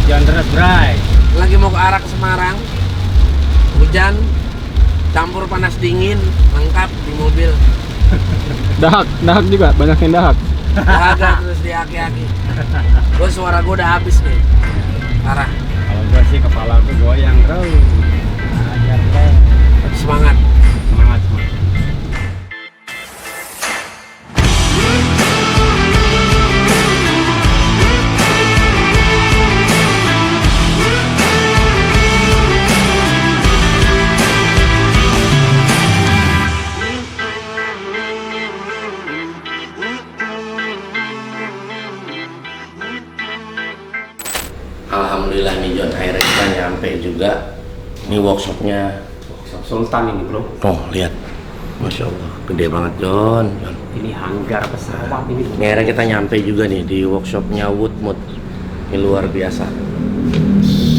Hujan deras, Bray. Lagi mau ke arah ke Semarang. Hujan campur panas dingin, lengkap di mobil. Dahak juga, banyak yang dahak. Dahaga terus di aki-aki. Gue suara gue udah habis nih. Parah. Kalau gua sih kepala gua goyang terus. Ajar deh. Semangat. Semangat. Alhamdulillah nih John, akhirnya kita nyampe juga. Ini workshopnya. Workshop Sultan ini, Bro. Oh lihat, Masya Allah, gede banget John. Ini hanggar pesawat ini. Ini akhirnya kita nyampe juga nih di workshopnya Woodmood. Ini luar biasa.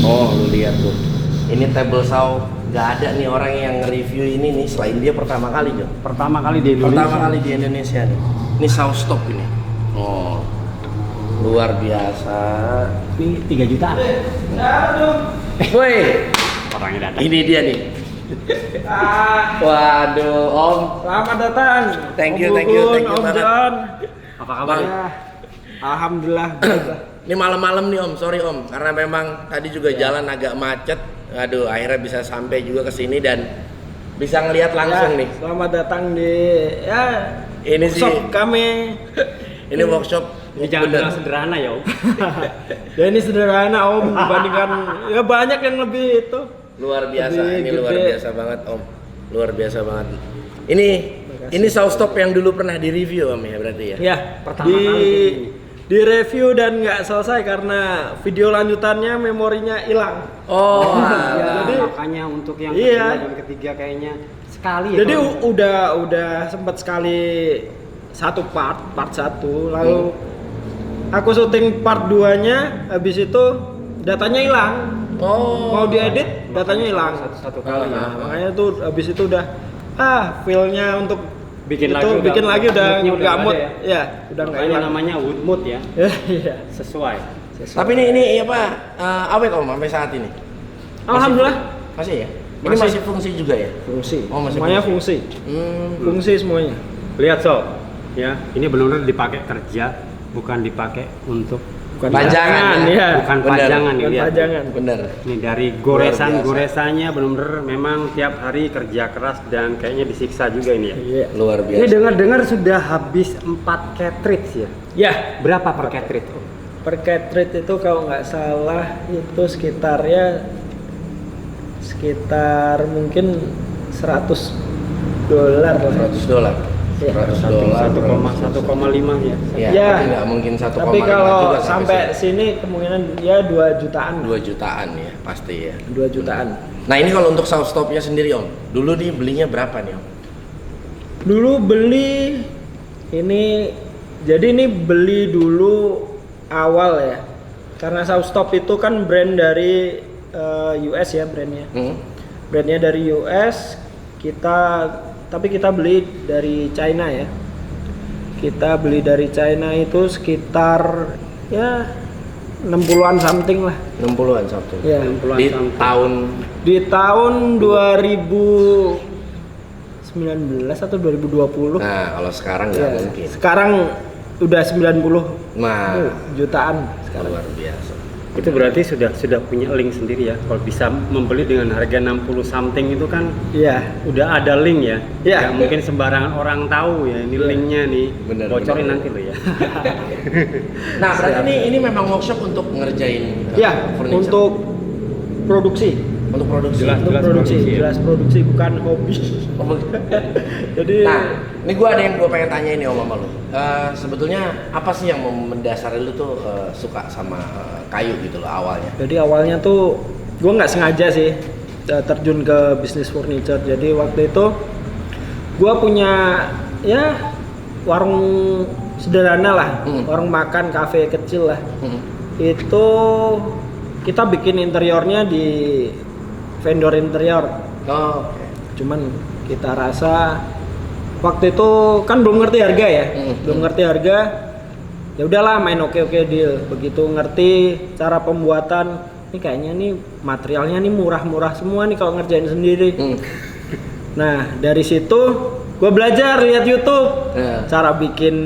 Oh lu lihat tuh, ini table saw. Gak ada nih orang yang nge-review ini nih selain dia pertama kali John. Pertama kali di Indonesia. Pertama kali di Indonesia nih. Ini saw stop ini. Oh luar biasa. Ini 3 jutaan. Woi, Orangnya datang. ini dia nih. Waduh, Om. Selamat datang. Thank you Om banget. John. Apa kabar? Bang. Alhamdulillah. Ini malam-malam nih Om, sorry Om, karena memang tadi juga jalan agak macet. Aduh, akhirnya bisa sampai juga ke sini dan bisa ngelihat langsung nih. Selamat datang di Ini sih, workshop kami. ini workshop. Ini jangan bener. bilang sederhana ya, Om. Ya ini sederhana Om dibandingkan ya banyak yang lebih itu. Luar biasa, Lebih ini luar gede. biasa banget Om. Luar biasa banget. Ini saw stop yang dulu pernah di review Om ya berarti ya. Ya, Pertama di kali di review dan nggak selesai karena video lanjutannya memorinya hilang. Oh, Ya, Jadi- makanya untuk yang Iya. kedua dan ketiga kayaknya sekali ya. Jadi Bro. udah sempat sekali satu part 1, lalu aku syuting part 2-nya, habis itu datanya hilang. oh. Mau diedit, datanya hilang. Satu kali ya. Nah, makanya tuh habis itu udah feel-nya untuk Bikin itu, lagi udah- bikin lagi udah moodnya udah nggak nggak mood. ada Ya, udah nggak Makanya hilang. namanya Woodmood ya. Iya. Sesuai. Tapi ini apa? Awet Om sampai saat ini. Alhamdulillah Masih ya? Ini Masih. masih fungsi juga ya? fungsi. Oh, masih semuanya fungsi. fungsi. Fungsi semuanya. Lihat Sob, ya ini benar-benar dipakai kerja, bukan dipakai untuk Bukan Pajangan, ya. bukan Bener. pajangan nih Bukan lihat. pajangan. Bener. Ini dari Luar goresan-goresannya benar-benar memang tiap hari kerja keras dan kayaknya disiksa juga ini ya. Iya. Luar Ini biasa. dengar-dengar sudah habis 4 cartridge ya. Ya, Berapa per cartridge? per cartridge itu kalau nggak salah itu sekitar mungkin $100 lah. $100. Iya. $100. 1,5 ya. Ya, Ya. tapi nggak mungkin 1,5 Tapi kalau juga sampai sini kemungkinan ya 2 jutaan. 2 jutaan ya pasti ya. 2 jutaan. Nah ini kalau untuk saw stopnya sendiri Om, dulu nih belinya berapa nih Om? Dulu beli ini, jadi ini beli dulu awal ya. Karena Saustop itu kan brand dari US ya brandnya. Brandnya dari US, tapi kita beli dari China ya. Kita beli dari China itu sekitar ya 60-an something lah. 60-an Sabtu. Ya. 60-an Di something. tahun Di tahun 2019 atau 2020. nah kalau sekarang nggak Ya, mungkin. sekarang udah 90 Nah, jutaan. luar biasa. Itu berarti sudah punya link sendiri ya. Kalau bisa membeli dengan harga 60 something itu kan Iya. udah ada link ya. Iya. Nggak mungkin sembarangan orang tahu ya ini linknya nih. Bener, Bocorin bener. nanti lo ya. Nah berarti ini memang workshop untuk ngerjain Ya, furniture. untuk produksi. Untuk produksi. Jelas. Untuk produksi, produksi ya. jelas produksi bukan hobi. Jadi Nah, ini gue ada yang gue pengen tanya ini Om sama lu. Sebetulnya apa sih yang mendasari lu tuh suka sama kayu gitu loh awalnya? jadi awalnya tuh gue nggak sengaja sih terjun ke bisnis furniture. Jadi waktu itu gue punya ya warung sederhana lah, warung makan, kafe kecil lah. Itu kita bikin interiornya di vendor interior. Oh, oke. Cuman kita rasa waktu itu kan belum ngerti harga ya, belum ngerti harga. ya udahlah main oke deal. Begitu ngerti cara pembuatan, ini kayaknya nih materialnya nih murah-murah semua nih kalau ngerjain sendiri. Nah dari situ gue belajar lihat YouTube cara bikin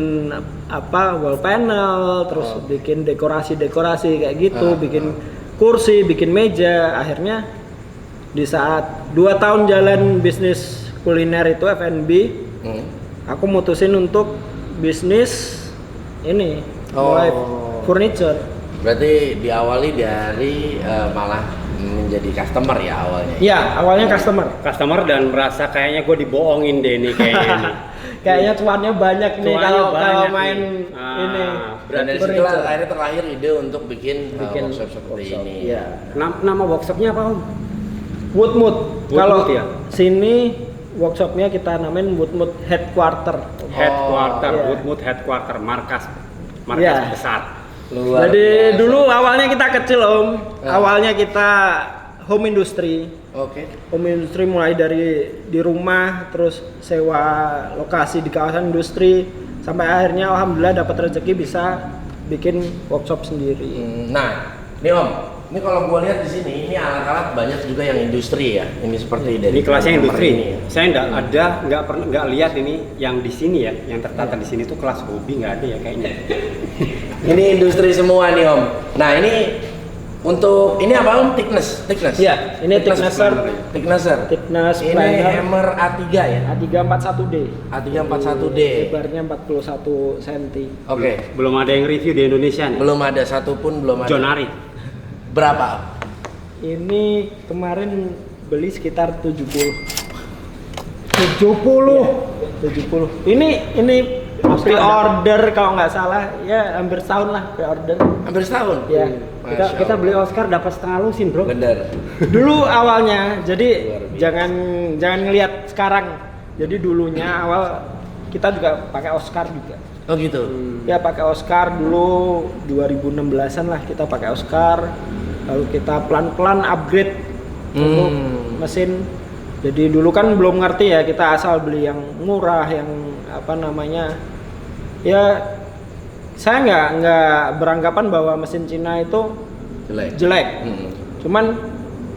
wall panel, terus bikin dekorasi kayak gitu, bikin kursi, bikin meja. Akhirnya di saat 2 tahun jalan bisnis kuliner itu F&B, aku mutusin untuk bisnis ini mulai furniture. Berarti diawali dari malah menjadi customer ya awalnya? Iya, awalnya customer Dan merasa kayaknya gue dibohongin deh nih kayaknya nih. Kayaknya cuannya banyak nih kalau main ini. Dan dari situ akhirnya terlahir ide untuk bikin workshop seperti ini. Iya. Nama workshopnya apa Om? Woodmood. Kalau ya? sini workshopnya kita namain Woodmood Headquarter. Woodmood Headquarter, markas Iya. besar. Jadi dulu awalnya kita kecil Om. Awalnya kita home industry. Oke. Home industry mulai dari di rumah, terus sewa lokasi di kawasan industri, sampai akhirnya alhamdulillah dapat rezeki bisa bikin workshop sendiri. Nah, nih Om, ini kalau gua lihat di sini ini alat-alat banyak juga yang industri ya. Ini seperti dari Ini kelasnya industri. ini. Saya nggak lihat ini yang di sini ya, yang tertata di sini tuh kelas hobi nggak ada ya kayaknya. Ini industri semua nih Om. Nah ini untuk ini apa Om? Thickness. Iya, ini thicknesser. Thickness Ini planner hammer A3 ya. A341D. A341D. Lebarnya 41 cm. Oke. Belum ada yang review di Indonesia nih. Belum ada satupun belum ada. John Ari. Berapa? Ini kemarin beli sekitar 70. Ini pre-order kalau nggak salah ya hampir setahun lah pre-order. Hampir setahun. Ya. Kita beli Oscar dapat setengah lusin bro. Bener. Dulu awalnya, jadi jangan ngelihat sekarang. Jadi dulunya awal kita juga pakai Oscar juga. Oh gitu. Ya pakai Oscar dulu 2016-an lah kita pakai Oscar. Lalu kita pelan-pelan upgrade untuk mesin. Jadi dulu kan belum ngerti ya, kita asal beli yang murah, yang apa namanya. Ya saya nggak beranggapan bahwa mesin Cina itu jelek. Cuman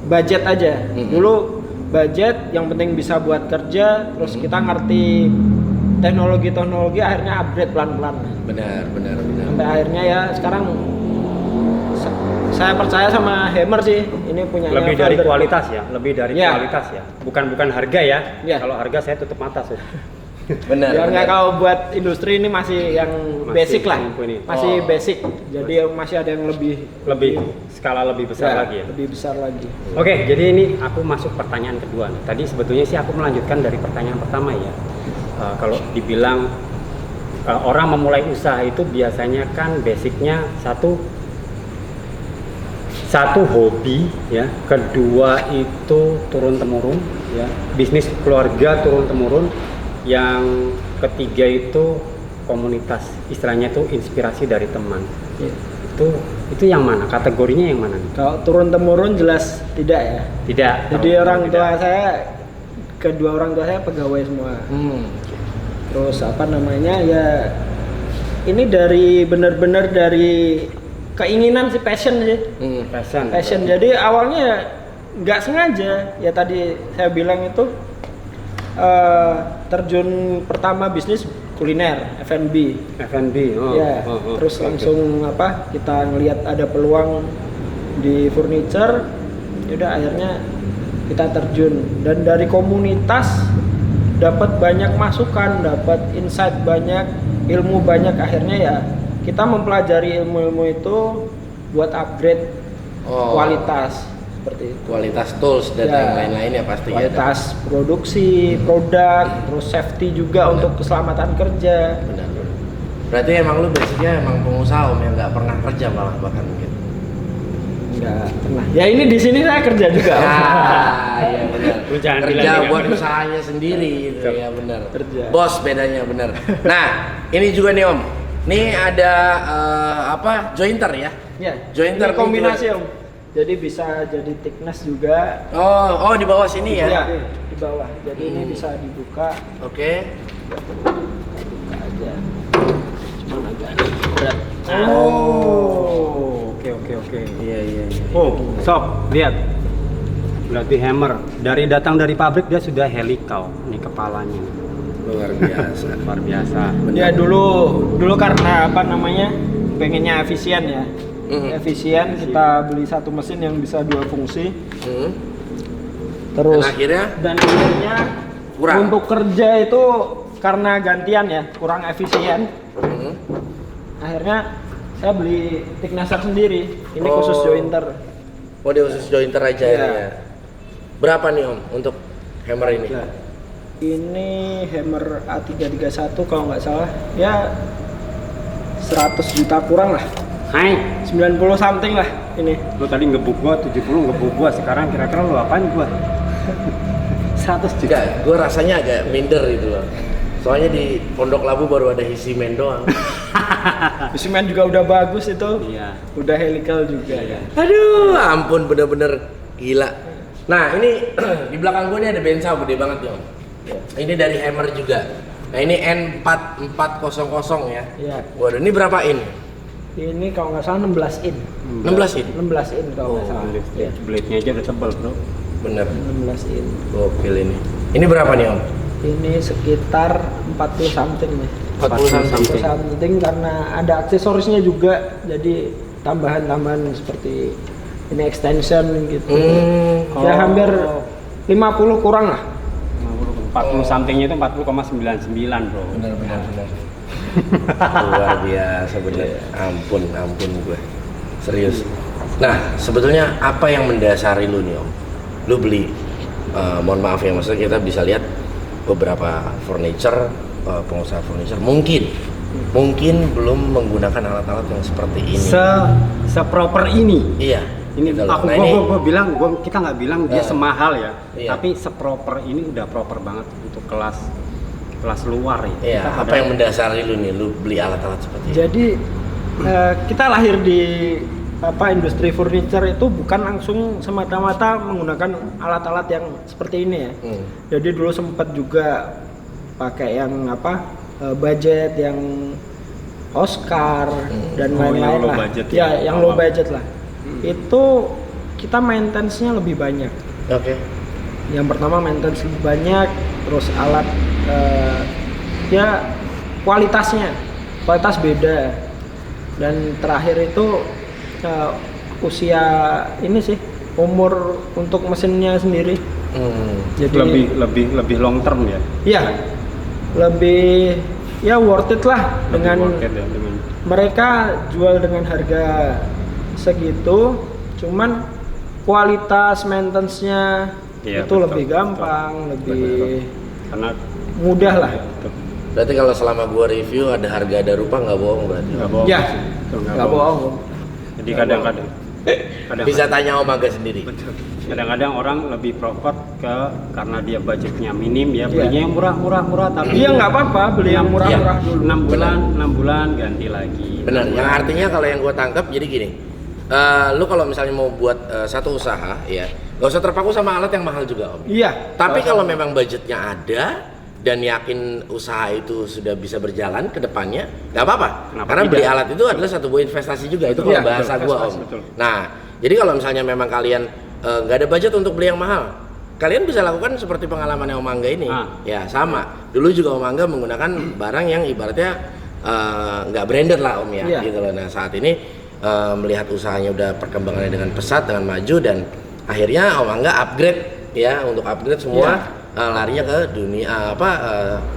budget aja. Dulu budget, yang penting bisa buat kerja, terus kita ngerti teknologi akhirnya upgrade pelan-pelan. Benar. Sampai akhirnya ya sekarang saya percaya sama Hammer sih, ini punya Lebih dari kualitas ya. Bukan harga ya. Ya. Kalau harga saya tutup mata sih. Benar. Ya nggak, kalau buat industri ini masih yang basic lah, masih basic. Jadi masih ada yang lebih skala lebih besar ya, lagi ya. Lebih besar lagi. Oke, jadi ini aku masuk pertanyaan kedua nih. Tadi sebetulnya sih aku melanjutkan dari pertanyaan pertama ya. Kalau dibilang orang memulai usaha itu biasanya kan basicnya satu hobi ya, kedua itu turun temurun ya, bisnis keluarga turun temurun, yang ketiga itu komunitas, istilahnya itu inspirasi dari teman. Ya. Itu yang mana, kategorinya yang mana nih? Kalau turun temurun jelas tidak ya. Tidak. Jadi kedua orang tua saya pegawai semua. Terus apa namanya ya, ini benar-benar dari keinginan sih, passion sih. Passion. Jadi awalnya nggak sengaja ya, tadi saya bilang itu terjun pertama bisnis kuliner F&B. Terus langsung kita ngelihat ada peluang di furniture, udah akhirnya kita terjun, dan dari komunitas dapat banyak masukan, dapat insight banyak, ilmu banyak. Akhirnya ya kita mempelajari ilmu-ilmu itu buat upgrade kualitas seperti itu. Kualitas tools dan yang lain-lain ya pastinya. Kualitas produksi, produk, terus safety juga untuk keselamatan kerja. Benar. Berarti emang lu basicnya emang pengusaha Om, yang nggak pernah kerja malah bahkan gitu. Nggak pernah. Ya ini di sini saya kerja juga. Iya benar. Kerja buat usahanya sendiri gitu ya, benar. Bos bedanya, benar. Nah, ini juga nih Om. Ini ada jointer ya? Ya. Jointer ini kombinasi Om. Jadi bisa jadi thickness juga. Oh di bawah sini ya? Iya, di bawah. Jadi ini bisa dibuka. Oke. Buka aja. Cuma memang agak berat. Oh, oke. Iya. Oh, sob, lihat. Berarti hammer. Datang dari pabrik dia sudah helical. Ini kepalanya. Luar biasa. Luar biasa. Ya dulu karena apa namanya pengennya efisien ya. Efisien, kita beli satu mesin yang bisa 2 fungsi. Terus Dan akhirnya kurang. untuk kerja itu karena gantian ya kurang efisien. Akhirnya saya beli Tignaser sendiri. Ini khusus jointer. Oh, dia khusus jointer aja Iya. ya. Berapa nih Om untuk hammer ini? Ini hammer A331 kalau nggak salah ya 100 juta kurang lah. Hai, 90 something lah ini. lu tadi ngebuk gua 70 ngebuk gua, sekarang kira-kira lu apaan gua? 100 juta. Enggak, gue rasanya agak minder gitu loh. Soalnya di Pondok Labu baru ada Hisimen doang. Semen juga udah bagus itu. Iya. Udah helical juga ya. Aduh, ampun bener-bener gila. Nah ini di belakang gue ini ada bensa gede banget nih Om. Ini dari hammer juga. Nah ini N4400 ya. Iya. Waduh, ini berapa in? Ini kalau nggak salah 16 in. 16 in? 16 in kalau nggak salah. Iya. Blade-nya aja udah tebal, bro. Bener. 16 in. Gokil ini. Ini berapa nih Om? Ini sekitar 40 something nih. 40 something. 40 something karena ada aksesorisnya juga. Jadi tambahan-tambahan seperti ini extension gitu. Ya hampir 50 kurang lah. 40 somethingnya itu 40,99, bro. Bener. Luar biasa bener. Ampun gue. Serius. Nah, sebetulnya apa yang mendasari lu nih Om? Lu beli, mohon maaf ya, maksudnya kita bisa lihat beberapa furniture, pengusaha furniture mungkin belum menggunakan alat-alat yang seperti ini. Seproper ini. Iya. Ini gitu loh. aku Nah, gua bilang kita nggak bilang dia semahal ya, Iya. tapi seproper ini udah proper banget untuk kelas luar ya. Iya. Kita Apa pada- yang mendasari lu nih? Lu beli alat-alat seperti ini? Jadi kita lahir di industri furniture itu bukan langsung semata-mata menggunakan alat-alat yang seperti ini ya. Jadi dulu sempat juga pakai yang budget yang Oscar dan Oh, yang lain-lain low lah. budget Ya, ya. yang low budget lah. Itu kita maintenance-nya lebih banyak. Oke. Yang pertama maintenance lebih banyak, terus alat ya kualitas beda, dan terakhir itu usia ini sih umur untuk mesinnya sendiri. Jadi lebih long term ya. ya lebih ya worth it lah dengan Worth it ya, dengan mereka jual dengan harga segitu, cuman kualitas maintenance-nya Iya, itu betul, lebih betul. gampang, lebih karena mudah lah. Berarti kalau selama gua review ada harga ada rupa nggak bohong berarti. nggak bohong. Ya, Betul, nggak bohong. Jadi kadang-kadang Bisa tanya Om Aga sendiri. kadang-kadang orang lebih proper karena dia budgetnya minim ya, Iya. belinya yang murah tapi Iya nggak apa-apa beli yang murah-murah dulu. 6 bulan ganti lagi. Benar. Yang artinya kalau yang gua tangkap jadi gini. Lu kalau misalnya mau buat satu usaha ya, nggak usah terpaku sama alat yang mahal juga Om. Iya. Tapi kalau memang budgetnya ada dan yakin usaha itu sudah bisa berjalan ke depannya, nggak apa-apa. Kenapa Karena tidak? beli alat itu adalah satu buah investasi juga. Itu kalau Iya, bahasa betul, gua Om. investasi, betul. Nah, jadi kalau misalnya memang kalian nggak ada budget untuk beli yang mahal, kalian bisa lakukan seperti pengalaman Om Angga ini. Ya sama. Dulu juga Om Angga menggunakan barang yang ibaratnya nggak branded lah Om ya, Iya. gitu loh. Nah saat ini melihat usahanya udah perkembangannya dengan pesat, dengan maju, dan akhirnya Om Angga upgrade ya, untuk upgrade semua larinya ke dunia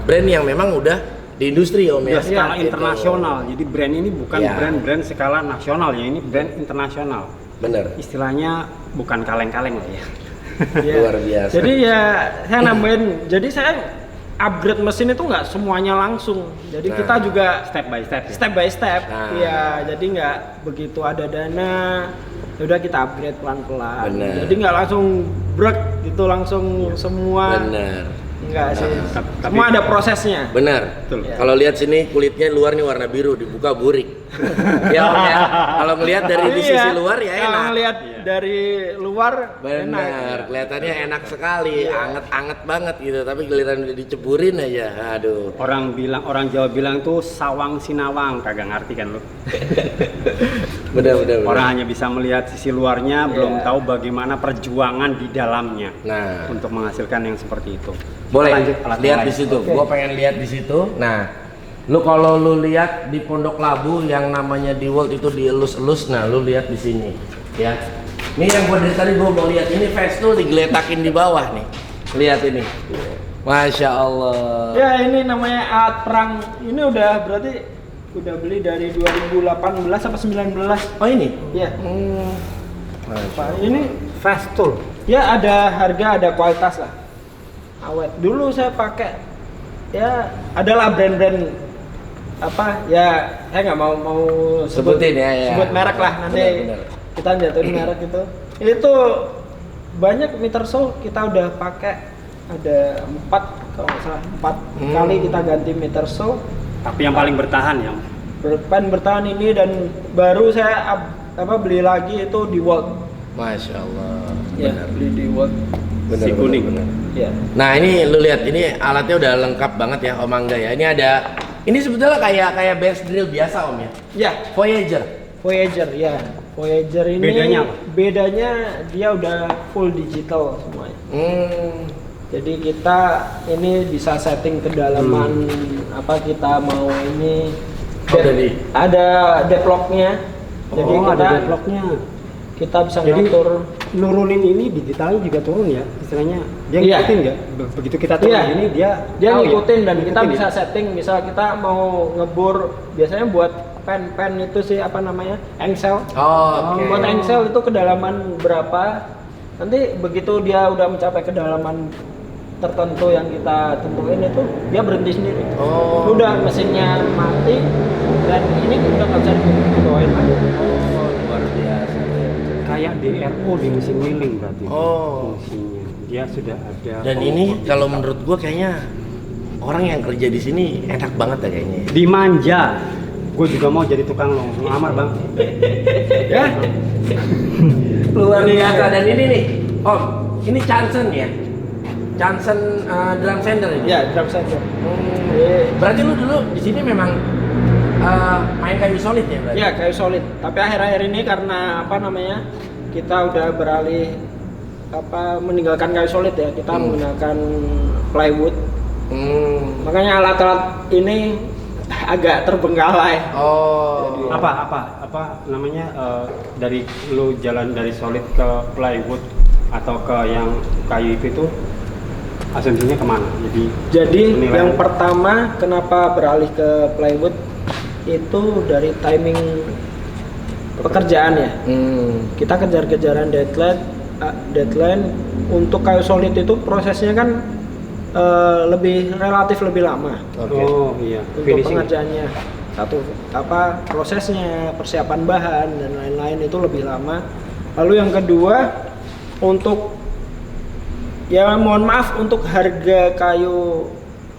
brand yang memang udah di industri Om ya. Udah skala Gitu. internasional. Jadi brand ini bukan Ya. brand skala nasional ya, ini brand internasional. Bener. Istilahnya bukan kaleng-kaleng lah ya. Iya. Luar biasa. Jadi ya saya nambahin. Jadi saya upgrade mesin itu nggak semuanya langsung. Jadi Nah. kita juga Step by step ya. step by step. Nah. Iya, jadi nggak begitu ada dana, udah kita upgrade pelan-pelan. Bener. Jadi nggak langsung brek gitu langsung semua. Bener. Enggak sih. Tapi- Semua ada prosesnya. Benar. Betul. Ya. Kalau lihat sini kulitnya luar nih warna biru, dibuka burik. Ya Om ya. Kalau ngelihat dari di Iya, sisi luar ya kalau enak. ngelihat Iya. dari luar Benar, enak. kelihatannya enak sekali, Iya. anget-anget banget gitu. Tapi giliran udah diceburin aja, aduh. Orang Jawa bilang tuh sawang sinawang, kagak ngerti kan lu. Benar. Orang hanya bisa melihat sisi luarnya, belum Iya. tahu bagaimana perjuangan di dalamnya Nah, untuk menghasilkan yang seperti itu. boleh Lanjut alat lihat yang di lain. situ. Oke. Gua pengen lihat di situ. Nah, lu kalau lu lihat di Pondok Labu yang namanya di World itu dielus-elus, nah lu lihat di sini, ya. Ini yang gua dari tadi gua mau lihat ini Festool digeletakin di bawah nih. Lihat ini. Masya Allah. Ya ini namanya alat perang. Ini udah berarti udah beli dari 2018 sampai 19. Oh ini? Ya. Masya Pak, ini Festool. ya ada harga, ada kualitas lah. Awet. Dulu saya pakai ya adalah brand-brand apa ya, saya nggak mau Sebutin ya. sebut merek lah, nanti Benar. kita jatuhin merek itu banyak meter show kita udah pakai, ada 4 kalau nggak salah 4 kali kita ganti meter show. Tapi yang paling bertahan ya. Bertahan ini, dan baru saya beli lagi itu di World. Masya Allah. Ya, Benar. beli di World. Si kuning. benar. Ya. Nah ini lu lihat, ini alatnya udah lengkap banget ya Om Angga ya. Ini ada, ini sebetulnya kayak bench drill biasa Om ya. Ya, Voyager. Voyager ya. Voyager ini Bedanya apa? bedanya dia udah full digital semuanya. Jadi kita ini bisa setting kedalaman apa kita mau ini. Oh, jadi? Ada deadlocknya. Jadi Oh, kita ada deadlocknya. kita bisa Jadi ngatur. nurunin ini digitalnya juga turun ya, istilahnya. Dia Iya. ngikutin nggak? Begitu kita turun Iya. ini dia Dia tahu ya? ngikutin, dan kita Ngikutin bisa ya? setting, misal kita mau ngebor, biasanya buat pen itu sih apa namanya, engsel. Oh, oke. Buat engsel itu kedalaman berapa, nanti begitu dia udah mencapai kedalaman tertentu yang kita tentuin itu dia berhenti sendiri. Oh. Udah mesinnya mati, dan ini udah nggak bisa dibawain lagi. Oh, luar biasa. Kayak DRO di mesin milling berarti. Oh. Fungsinya. Dia sudah ada. Dan ini kalau menurut gua kayaknya orang yang kerja di sini enak banget ya kayaknya. dimanja. Gue juga mau jadi tukang lo, ngelamar bang. Ya. Luar biasa. Dan ini nih, Om, ini Chanson ya. Chanson drum sander ini. Ya, drum sander. Berarti lu dulu di sini memang main kayu solid ya berarti? Ya, kayu solid. Tapi akhir-akhir ini karena apa namanya, kita udah beralih meninggalkan kayu solid ya, kita menggunakan plywood. Makanya alat-alat ini agak terbengkalai. Oh. Apa namanya dari lu jalan dari solid ke plywood atau ke yang kayu itu asumsinya kemana? Jadi penilaian. yang pertama kenapa beralih ke plywood itu dari timing pekerjaan ya. Kita kejar-kejaran deadline untuk kayu solid itu prosesnya kan relatif lebih lama. Oke. Oh iya. Untuk Finishing. pengerjaannya, satu prosesnya, persiapan bahan dan lain-lain itu lebih lama. Lalu yang kedua, untuk ya mohon maaf, untuk harga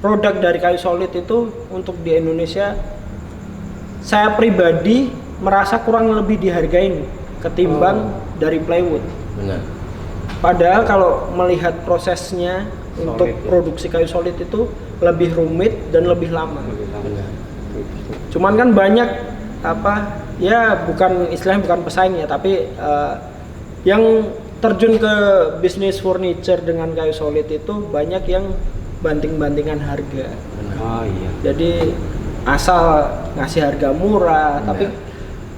produk dari kayu solid itu untuk di Indonesia, saya pribadi merasa kurang lebih dihargain ketimbang dari plywood. Benar. Padahal kalau melihat prosesnya untuk ya. produksi kayu solid itu lebih rumit dan lebih lama. Benar. Cuman kan banyak istilahnya bukan pesaing ya, tapi yang terjun ke bisnis furniture dengan kayu solid itu banyak yang banting-bantingan harga. Oh iya. Jadi asal ngasih harga murah, Benar. tapi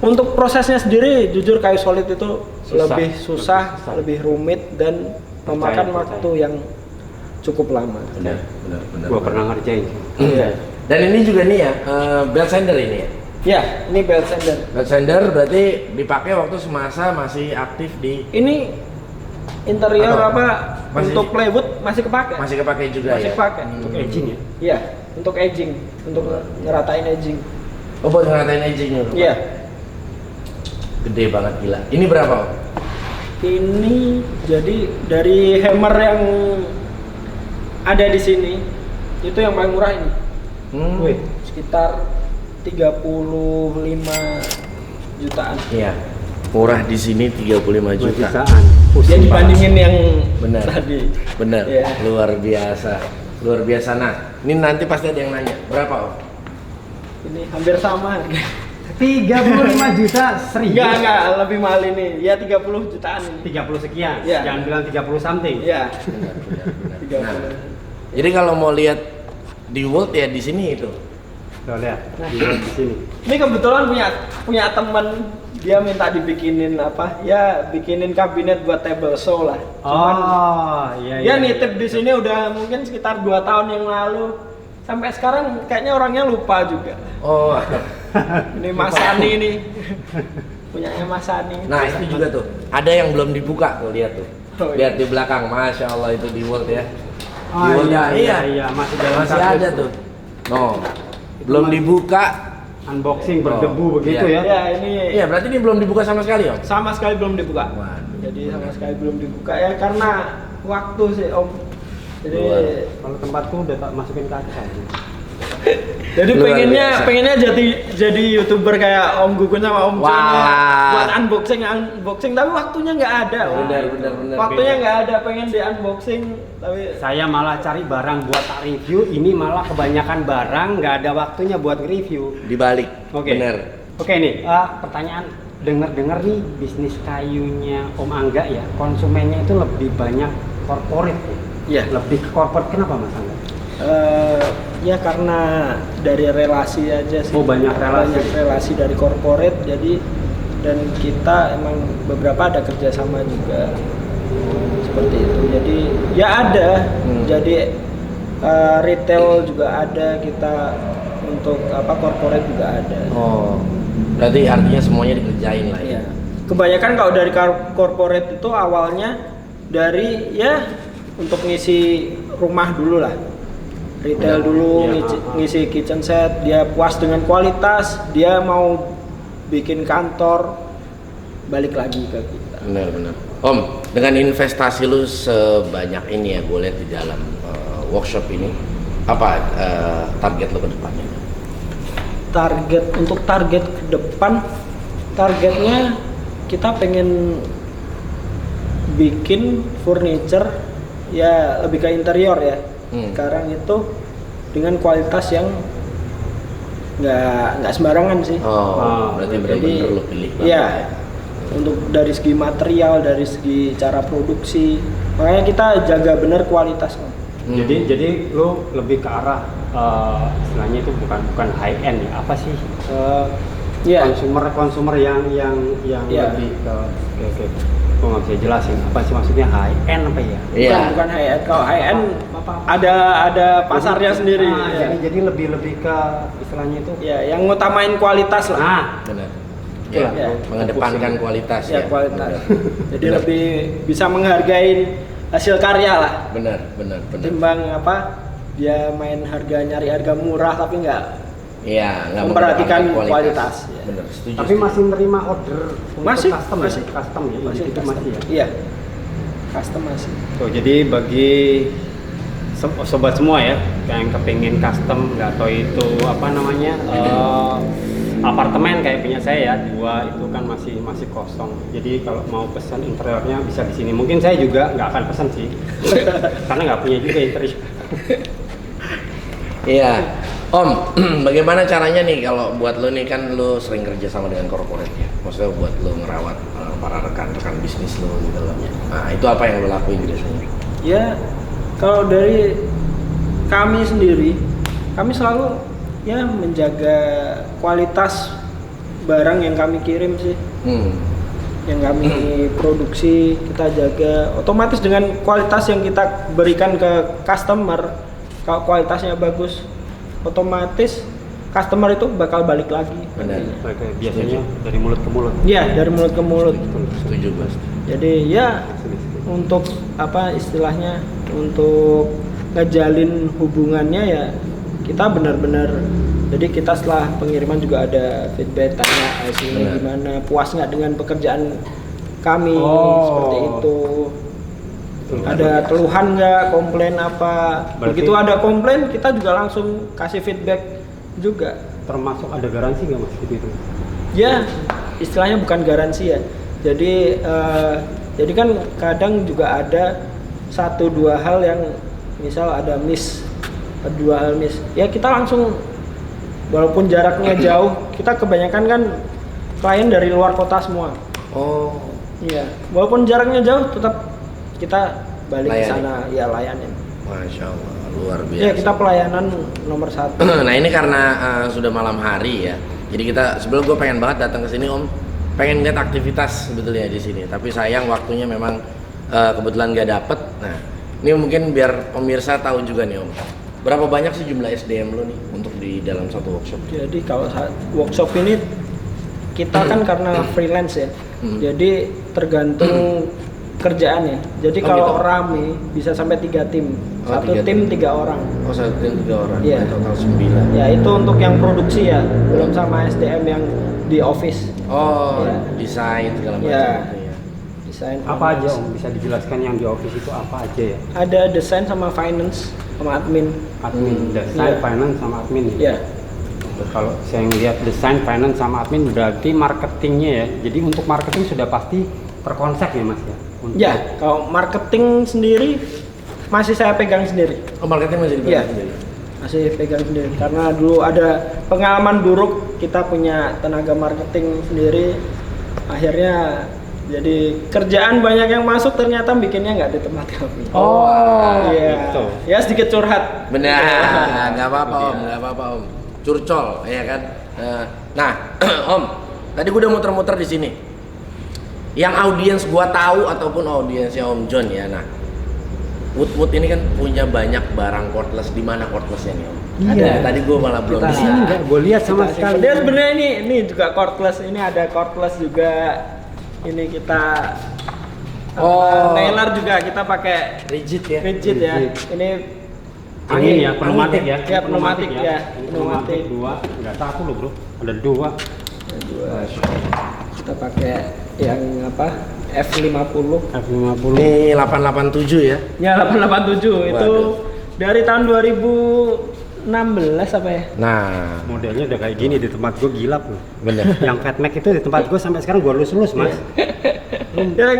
untuk prosesnya sendiri jujur kayu solid itu Susah. lebih susah, Lebih susah. lebih rumit dan memakan Percaya. waktu yang cukup lama. Benar. Gua pernah ngerjain. Iya. Dan ini juga nih ya, belt sander ini ya. Ya, ini belt sander. Belt sander berarti dipakai waktu semasa masih aktif di, Ini interior Atau masih- untuk plywood masih kepake. masih kepake juga Masih ya. kepake. Untuk edging ya. Iya, untuk edging, untuk ngeratain edging. Oh, buat ngeratain edgingnya. Iya. Gede banget gila. Ini berapa, Om? Ini jadi dari hammer yang ada di sini itu yang paling murah ini. Wih, Sekitar 35 jutaan. Iya. Murah di sini 35 juta. jutaan. Ya Pusing, Pak. dibandingin yang Benar. tadi. Benar. Iya. Luar biasa. Luar biasa. Nah, ini nanti pasti ada yang nanya. Berapa, Om? Ini hampir sama. 35 juta serius. Enggak, lebih mahal ini. Ya 30 jutaan ini. 30 sekian. Iya. Jangan bilang 30 something. Iya. Benar, benar, benar. 30. Nah, jadi kalau mau lihat di World ya di sini itu. Tuh lihat di sini. Ini kebetulan punya teman, dia minta dibikinin apa? Ya bikinin kabinet buat table show lah. Oh, iya Dia iya. nitip di sini udah mungkin sekitar 2 tahun yang lalu. Sampai sekarang kayaknya orangnya lupa juga. Oh. Ini Mas Sani nih. Punyanya Mas Sani. Nah, itu juga tuh. Ada yang belum dibuka tuh, lihat tuh. Oh, Lihat di belakang. Masya Allah itu di World ya. Oh, Di World iya, ya. iya, masih dalam Masih satu. ada tuh. No. Belum dibuka. Unboxing berdebu begitu iya. ya. Ya ini Iya, berarti ini belum dibuka sama sekali, Om. sama sekali belum dibuka. Waduh. Jadi sama sekali belum dibuka ya karena waktu sih Om. Jadi Luar. Kalau tempatku udah tak masukin kaca. jadi Luar biasa. pengennya jadi YouTuber kayak Om Gugun sama Om John ya. Wah. Buat unboxing tapi waktunya nggak ada. Om. Benar. Waktunya nggak ada, pengen di unboxing tapi Saya malah cari barang buat tak review, ini malah kebanyakan barang nggak ada waktunya buat review. Dibalik. Oke. Benar. Oke nih, pertanyaan dengar-dengar nih bisnis kayunya Om Angga ya, konsumennya itu lebih banyak corporate ya. Iya. Lebih ke corporate, kenapa Mas Angga? Ya karena dari relasi aja sih. Oh, banyak relasi. Banyak relasi dari corporate jadi dan kita emang beberapa ada kerjasama juga seperti itu. Jadi ya ada. Jadi retail juga ada kita untuk apa corporate juga ada. Oh. Berarti artinya semuanya dikerjain lah ya. Iya. Kebanyakan kalau dari corporate itu awalnya dari ya untuk ngisi rumah dulu lah. Retail Iya. dulu, Iya. ngisi kitchen set, dia puas dengan kualitas, dia mau bikin kantor, balik lagi ke kita. Benar. Om, dengan investasi lu sebanyak ini ya, gue lihat di dalam workshop ini, apa target lu ke depannya? Untuk target ke depan, targetnya kita pengen bikin furniture ya lebih ke interior ya. Sekarang itu dengan kualitas yang nggak sembarangan sih. Oh, berarti benar-benar lu pilih banget. Iya. Untuk dari segi material, dari segi cara produksi, makanya kita jaga benar kualitas. Jadi lu lebih ke arah istilahnya itu bukan high end ya, apa sih? Iya. Konsumer yang Iya. lebih ke gue nggak bisa jelasin apa sih maksudnya high end apa ya? Iya. Bukan high end. Kalau high end ada pasarnya sendiri. Ya. Jadi lebih ke istilahnya itu. Ya, yang ngutamain kualitas lah. Nah, Benar. Itulah, Ya, ya. mengedepankan kualitas Ya, ya. kualitas. Jadi Benar. lebih bisa menghargai hasil karya lah. Benar. Ketimbang apa? Dia main nyari harga murah tapi nggak Iya, nggak memperhatikan mengedepankan kualitas. Ya. Benar, setuju. tapi masih nerima order untuk Masih, custom masih. ya? Custom ya, Masih itu custom. masih ya. Iya. Custom masih. Tuh, jadi bagi sobat semua ya yang kepingin custom, nggak tahu itu apa namanya apartemen kayak punya saya ya 2 itu kan masih kosong. Jadi kalau mau pesan interiornya bisa di sini. Mungkin saya juga nggak akan pesan sih karena nggak punya juga interior. Iya. Om, bagaimana caranya nih kalau buat lo nih kan lo sering kerja sama dengan corporate ya. Maksudnya buat lo ngerawat para rekan-rekan bisnis lo di dalamnya. Nah, itu apa yang lo lakuin biasanya? Ya, kalau dari kami sendiri, kami selalu ya menjaga kualitas barang yang kami kirim sih. Yang kami produksi kita jaga. Otomatis dengan kualitas yang kita berikan ke customer, kalau kualitasnya bagus, otomatis customer itu bakal balik lagi. Benar. Mereka biasanya dari mulut ke mulut. Iya, dari mulut ke mulut. Setuju, Bos. Jadi ya untuk apa istilahnya untuk ngejalin hubungannya ya kita benar-benar jadi kita setelah pengiriman juga ada feedback tanya hasilnya Benar. gimana, puas nggak dengan pekerjaan kami Oh. seperti itu. ada keluhan nggak, komplain apa. Berarti- Begitu ada komplain kita juga langsung kasih feedback juga. Termasuk ada garansi nggak mas gitu itu? Ya istilahnya bukan garansi ya. Jadi kan kadang juga ada 1-2 hal yang misal ada miss, 2 hal miss. Ya kita langsung, walaupun jaraknya jauh, kita kebanyakan kan klien dari luar kota semua. Oh, Iya, walaupun jaraknya jauh tetap kita balik ke Layani. sana, ya layanin. Masya Allah, luar biasa. Ya kita pelayanan nomor 1. Nah ini karena sudah malam hari ya, jadi kita sebelum gue pengen banget datang ke sini Om, pengen lihat aktivitas sebetulnya di sini. Tapi sayang waktunya memang kebetulan nggak dapet. Nah ini mungkin biar pemirsa tahu juga nih Om, berapa banyak sih jumlah SDM lo nih untuk di dalam satu workshop? Jadi kalau workshop ini kita kan karena freelance ya, jadi tergantung kerjaannya. Jadi Oh, kalau gitu. rame bisa sampai 3 tim, Oh, satu 3 tim tim. 3 orang. Oh, satu tim 3 orang, Iya. total 9. Ya itu untuk yang produksi ya, belum sama SDM yang di office. Oh, Iya. desain segala macam Iya. gitu ya. Desain. Apa aja om? Bisa dijelaskan yang di office itu apa aja ya? Ada desain sama finance sama admin. Admin, desain, Iya. finance sama admin. Ya. Kalau saya ngelihat desain, finance sama admin berarti marketingnya ya. Jadi untuk marketing sudah pasti terkonsep ya mas ya. Untuk- Ya, kalau marketing sendiri masih saya pegang sendiri. Oh, marketing masih Iya. dipegang sendiri? Masih pegang sendiri karena dulu ada pengalaman buruk, kita punya tenaga marketing sendiri, akhirnya jadi kerjaan banyak yang masuk ternyata bikinnya nggak di tempat kami. Oh, Iya. gitu. Ya sedikit curhat. Benar, nggak apa-apa Om, nggak apa-apa Om. Curcol, ya kan. Nah, Om, tadi gue udah muter-muter di sini. Yang audiens gua tahu ataupun audiensnya Om John ya. Nah, Wood ini kan punya banyak barang cordless. Di mana cordlessnya nih Om? Iya. Ada. Tadi gue malah belum Di lihat. sini nggak gue lihat sama Kita- sekali. Dia sebenarnya ini juga cordless, ini ada cordless juga. Ini kita Oh. nailer juga kita pakai Rigid ya. rigid ya. Rigid. Ini Angin ya, pneumatik ya. Ya, pneumatik ya. Ini pneumatik 2, nggak 1 loh bro, ada 2. Kita pakai yang apa? F50. F50. Ini 887 ya. Ya 887 itu Waduh. dari tahun 2016 apa ya? Nah, Modelnya udah kayak gini di tempat gue gila tuh. bener. Yang Fat Mac itu di tempat gue sampai sekarang gue lulus mas. Ya,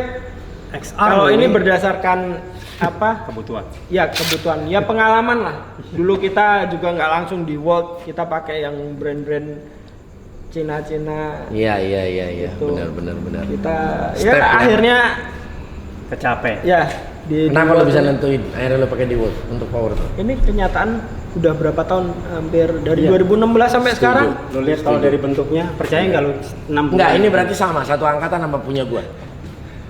XR kalau loh ini berdasarkan apa? kebutuhan. Ya kebutuhan, ya pengalaman lah. Dulu kita juga nggak langsung di World, kita pakai yang brand-brand Cina-Cina. Iya. Gitu. Benar. Kita Step ya ya. akhirnya Kecapek. ya Kenapa lo World bisa ini- nentuin akhirnya lo pakai di Wood untuk power tuh? Ini kenyataan udah berapa tahun, hampir dari Iya. 2016 sampai Setuju. sekarang. Lo lihat kalau dari bentuknya, percaya nggak lo 6 bulan? Enggak, ini berarti sama, satu angkatan sama punya gua.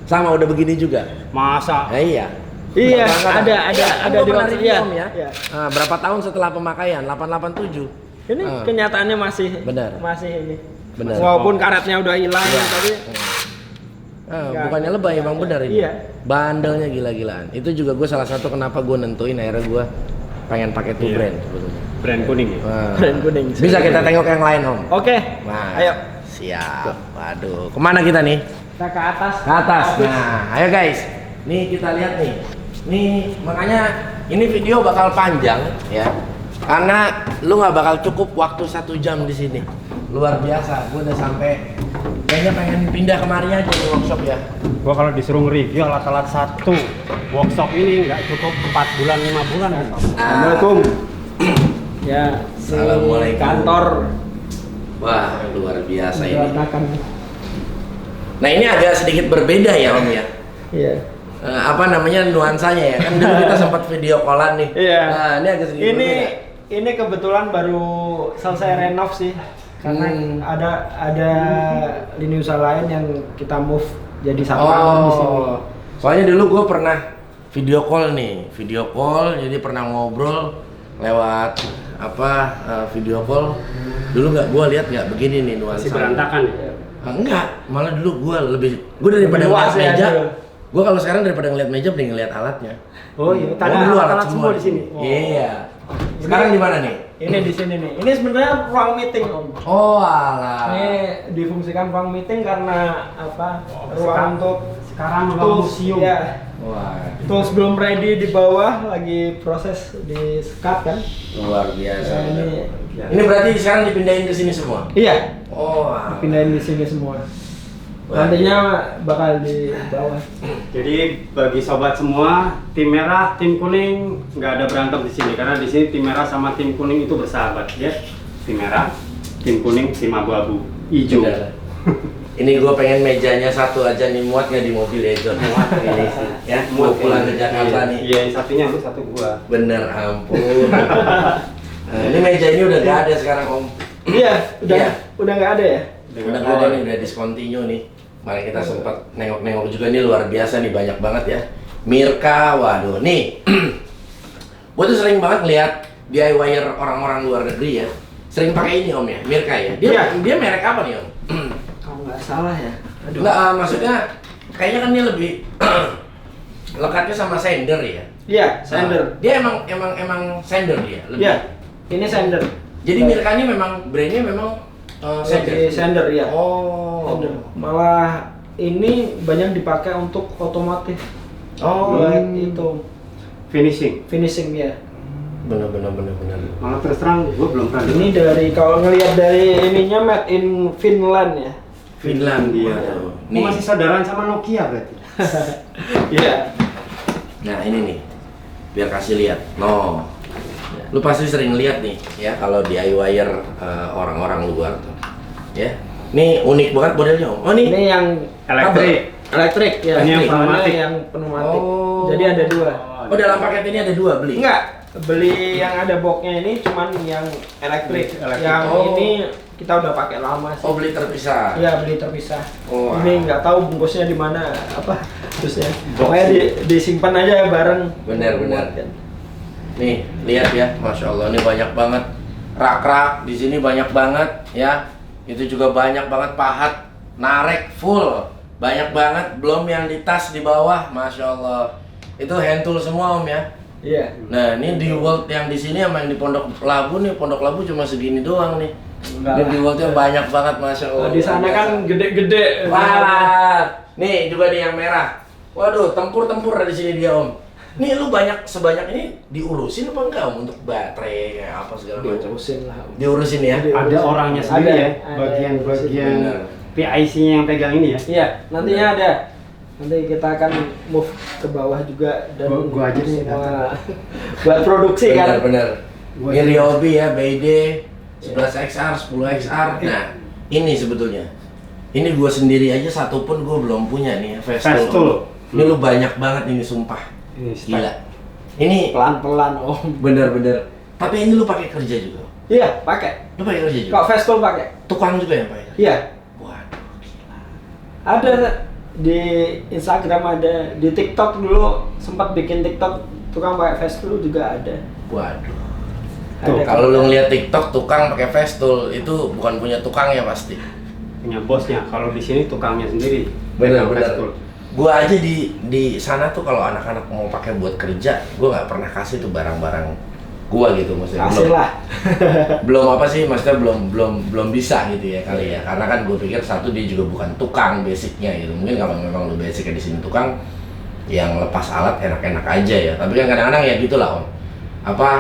Sama udah begini juga. Masa? Iya. Iya, Satu angkatan. ada Kan ada gua di pernah waktu review, ya. Om, ya. Iya. Nah, berapa tahun setelah pemakaian? 887. Ini Ah. kenyataannya masih Benar. masih ini. Benar. Walaupun karetnya udah hilang Iya. tapi Enggak. Bukannya lebay, emang benar ini. Iya. Bandelnya gila-gilaan. Itu juga gue salah satu kenapa gue nentuin akhirnya gue pengen pakai tuh Iya. brand sebetulnya. Brand kuning ya? Nah, brand kuning. bisa kita tengok yang lain Om. Oke. Nah, Ayo siap. Waduh, kemana kita nih? kita ke atas. Ke atas. Nah, ayo guys. Nih kita lihat nih. Nih makanya ini video bakal panjang ya. Karena lu nggak bakal cukup waktu 1 jam di sini. Luar biasa. Gue udah sampai kayaknya pengen pindah kemari aja di workshop ya. Gua kalau disuruh review alat-alat satu workshop ini nggak cukup 4 bulan 5 bulan. Assalamualaikum. Ya, si Assalamualaikum. kantor Wah, luar biasa ini. berantakan. Nah, ini agak sedikit berbeda ya Om ya. Iya. Apa namanya nuansanya ya? Kan dulu kita sempat video callan nih. Iya. Nah, ini agak sedikit Ini berbeda. ini kebetulan baru selesai renov sih. Karena ada lini usaha lain yang kita move jadi satu kantor di sini. Soalnya dulu gue pernah video call nih, jadi pernah ngobrol lewat video call. Dulu gue lihat nggak begini nih nuansa. Masih berantakan ya? Enggak, malah dulu gue daripada Lebih luas ngeliat ya, meja, dulu. gue kalau sekarang daripada ngeliat meja mending ngeliat alatnya. Oh iya, tadi dulu alat-alat semua di sini. Iya. Sekarang di mana nih? Ini di sini nih. Ini sebenarnya ruang meeting Om. Oh alah. Ini difungsikan ruang meeting karena apa? Ruang untuk Sekarang udah Tools, museum. ya. Wah, Tools belum ready di bawah, lagi proses di sekat kan. luar biasa. Nah, bener. ini Ini berarti sekarang dipindahin ke sini semua? iya, Oh, pindahin di sini semua. Wah. Nantinya bakal di bawah. Jadi bagi sobat semua, tim merah, tim kuning nggak ada berantem di sini karena di sini tim merah sama tim kuning itu bersahabat ya. Tim merah, tim kuning, tim abu-abu, hijau. Bener. Ini gue pengen mejanya satu aja nih, muat nggak di mobil ya John? Muat ini sih, ya. Mau pulang ke Jakarta nih. Iya, yang satunya lu, satu gua. Bener, ampun. Nah, ini meja ini udah gak ada sekarang Om. Iya, Iya. udah nggak ada ya. Udah gak ada nih, udah discontinue nih. Kemarin kita sempat nengok-nengok juga nih, luar biasa nih, banyak banget ya. Mirka, waduh nih. Gue tuh sering banget ngeliat DIY-er orang-orang luar negeri ya. Sering pakai ini Om ya, Mirka ya. Dia merek apa nih Om? Kalau nggak salah ya. Aduh. Enggak, maksudnya kayaknya kan dia lebih lekatnya sama sender ya. Iya, sender. Dia emang sender dia. Lebih. Iya, ini sender. Jadi Mirka ini memang brandnya memang sender. Sender ya. Oh. Sender. Malah ini banyak dipakai untuk otomotif. Oh. Buat itu Finishing. ya. Bener. Malah terus terang gua belum pernah. Ini dari kalau ngelihat dari ininya made in Finland ya. Finlandia. Lu Nih. masih saudaraan sama Nokia berarti. Iya. Nah, ini nih. Biar kasih lihat. No. Lu pasti sering lihat nih ya kalau DIY-er orang-orang luar tuh. Ya. Ini unik banget modelnya Om. Oh, Ini yang elektrik ya. Ini yang Mana pneumatik. yang pneumatik. Oh. Jadi ada dua. Oh, dalam paket ini ada dua beli? Enggak, beli yang ada boxnya ini cuman yang elektrik. Elektrik. Yang Oh. ini kita udah pakai lama sih. Oh, beli terpisah. Iya, beli terpisah. Oh, Ini nggak tahu bungkusnya di mana apa terusnya. Pokoknya disimpan aja bareng. Bener. Buat kan. Nih, lihat ya, masya Allah, ini banyak banget rak-rak di sini banyak banget ya. Itu juga banyak banget pahat, narek full, banyak banget. Belum yang di tas di bawah, masya Allah. Itu hand tool semua Om ya. Iya. Nah, ini di World yang di sini sama yang di Pondok Labu nih, Pondok Labu cuma segini doang nih. Enggak Ini lah. di Worldnya banyak banget, masya Allah. Oh, di sana Luar kan biasa. gede-gede. Wah, nih juga nih yang merah. Waduh, tempur ada di sini dia Om. Nih lu sebanyak ini diurusin apa enggak Om untuk baterai kayak apa segala macam? Diurusin lah. Diurusin ya. Ada orangnya sendiri Ada, ya, ada bagian-bagian Bener. PIC-nya yang pegang ini ya. Iya, nantinya ada. Nanti kita akan move ke bawah juga dan Gua aja nih semua buat produksi kan. Bener. Gua Ini Ryobi ya, BD 11XR, 10XR. Nah, ini sebetulnya. Ini gua sendiri aja satu pun gua belum punya nih, Festool. Festool. Ini lu banyak banget ini sumpah. Ini Gila. Ini Pelan-pelan Om. bener. Tapi ini lu pakai kerja juga. Iya, pakai. Lu pakai kerja juga. Kok Festool pakai? Tukang juga yang pakai. Iya. Waduh, gila. Ada di Instagram ada, di TikTok dulu sempat bikin TikTok tukang pakai Festool juga ada. Waduh. Tuh, Ada Kalau kan? lu ngeliat TikTok tukang pakai Festool itu bukan punya tukang ya pasti. punya bosnya. Kalau di sini tukangnya sendiri. Bener. Festool. Gua aja di sana tuh kalau anak-anak mau pakai buat kerja, gua nggak pernah kasih tuh barang-barang gua gitu maksudnya. Kasih lah. Belum apa sih, maksudnya belum bisa gitu ya kali ya. Karena kan gue pikir satu dia juga bukan tukang basicnya gitu. Mungkin kalau memang lu basicnya di sini tukang, yang lepas alat enak-enak aja ya. Tapi kan kadang-kadang ya gitulah Om. Apa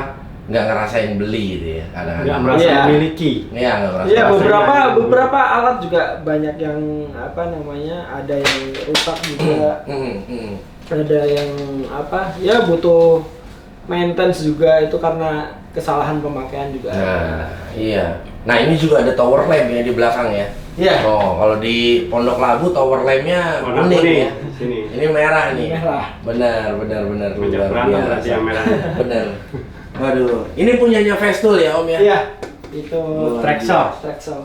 nggak ngerasain beli gitu ya Nggak kadang-kadang. merasa Iya. memiliki. Iya nggak merasa. Iya, rasanya. beberapa alat juga banyak yang apa namanya, ada yang rusak juga. Ada yang apa? Ya butuh maintenance juga, itu karena kesalahan pemakaian juga. Nah, iya. Nah ini juga ada tower lamp ya di belakang ya. Iya. Oh, kalau di Pondok Labu tower lampnya Warna kuning kuning ya. di sini. Ini merah nih. Merah. Benar. Banyak Luar berantem biasa. berarti yang merah. Benar. Waduh, ini punyanya Festool ya Om ya? Iya. Itu Traxel. Traxel.